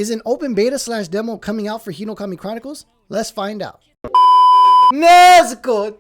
Is an open beta slash demo coming out for Hinokami Chronicles? Let's find out. Nezuko!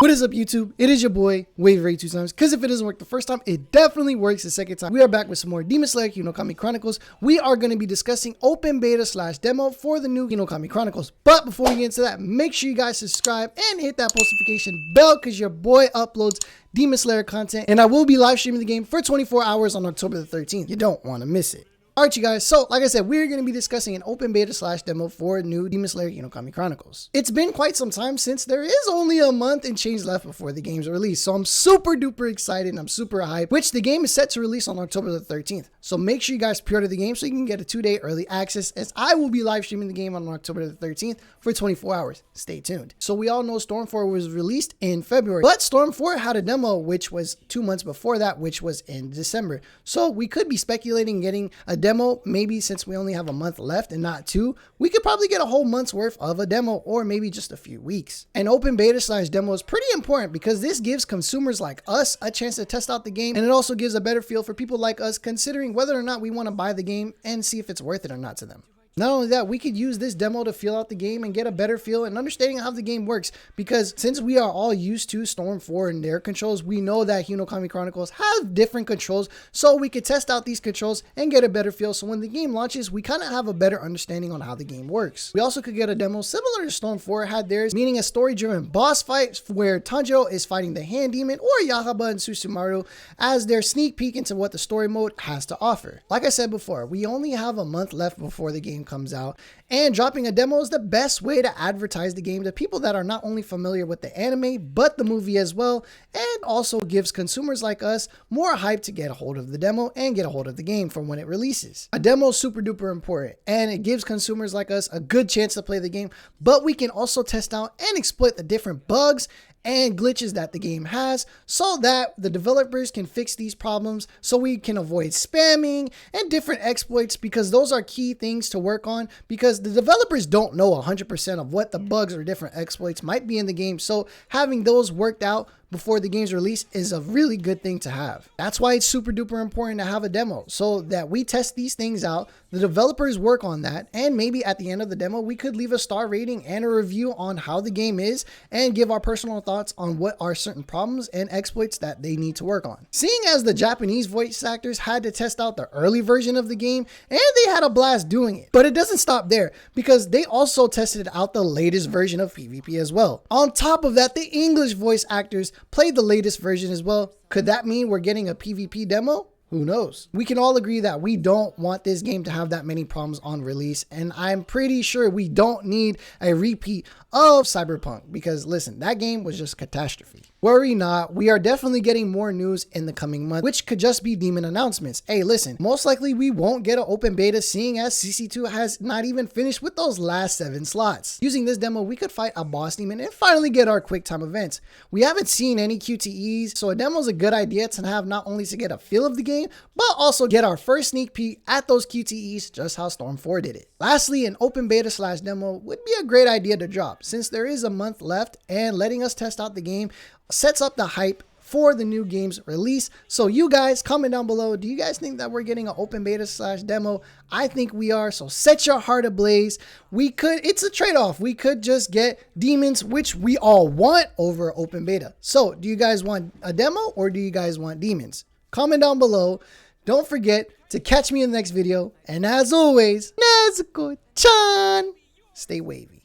What is up, YouTube? It is your boy, Wave 2 times, because if it doesn't work the first time, it definitely works the second time. We are back with some more Demon Slayer Hinokami Chronicles. We are going to be discussing open beta slash demo for the new Hinokami Chronicles. But before we get into that, make sure you guys subscribe and hit that post notification bell, because your boy uploads Demon Slayer content, and I will be live streaming the game for 24 hours on October the 13th. You don't want to miss it. Alright, you guys, so like I said, we're going to be discussing an open beta slash demo for new Demon Slayer Hinokami Chronicles. It's been quite some time since there is only a month and change left before the game's release, so I'm super duper excited and I'm super hyped, which the game is set to release on October the 13th. So make sure you guys pre-order the game so you can get a 2-day early access, as I will be live streaming the game on October the 13th for 24 hours. Stay tuned. So we all know Storm 4 was released in February, but Storm 4 had a demo which was 2 months before that, which was in December. So we could be speculating getting a demo. Maybe since we only have a month left and not 2, we could probably get a whole month's worth of a demo, or maybe just a few weeks. An open beta slash demo is pretty important because this gives consumers like us a chance to test out the game, and it also gives a better feel for people like us considering whether or not we want to buy the game and see if it's worth it or not to them. Not only that, we could use this demo to feel out the game and get a better feel and understanding how the game works, because since we are all used to Storm 4 and their controls, we know that Hinokami Chronicles have different controls, so we could test out these controls and get a better feel, so when the game launches, we kind of have a better understanding on how the game works. We also could get a demo similar to Storm 4 had theirs, meaning a story-driven boss fight where Tanjiro is fighting the Hand Demon or Yaiba and Susumaru as their sneak peek into what the story mode has to offer. Like I said before, we only have a month left before the game comes out, and dropping a demo is the best way to advertise the game to people that are not only familiar with the anime but the movie as well, and also gives consumers like us more hype to get a hold of the demo and get a hold of the game from when it releases. A demo is super duper important, and it gives consumers like us a good chance to play the game, but we can also test out and exploit the different bugs and glitches that the game has, so that the developers can fix these problems, so we can avoid spamming and different exploits, because those are key things to work on, because the developers don't know 100% of what the bugs or different exploits might be in the game, so having those worked out before the game's release is a really good thing to have. That's why it's super duper important to have a demo, so that we test these things out, the developers work on that, and maybe at the end of the demo we could leave a star rating and a review on how the game is and give our personal thoughts on what are certain problems and exploits that they need to work on. Seeing as the Japanese voice actors had to test out the early version of the game and they had a blast doing it, but it doesn't stop there, because they also tested out the latest version of PvP as well. On top of that, the English voice actors played the latest version as well. Could that mean we're getting a PvP demo? Who knows? We can all agree that we don't want this game to have that many problems on release, and I'm pretty sure we don't need a repeat of Cyberpunk, because listen, that game was just catastrophe. Worry not, we are definitely getting more news in the coming month, which could just be demon announcements. Hey, listen, most likely we won't get an open beta, seeing as CC2 has not even finished with those last 7 slots. Using this demo, we could fight a boss demon and finally get our quick time events. We haven't seen any QTEs, so a demo is a good idea to have, not only to get a feel of the game, but also get our first sneak peek at those QTEs, just how Storm 4 did it. Lastly, an open beta slash demo would be a great idea to drop, since there is a month left, and letting us test out the game sets up the hype for the new game's release. So you guys comment down below, do you guys think that we're getting an open beta slash demo? I think we are, so set your heart ablaze. It's a trade-off. We could just get demons, which we all want, over open beta. So do you guys want a demo or do you guys want demons? Comment down below. Don't forget to catch me in the next video, and as always, Nezuko-chan, stay wavy.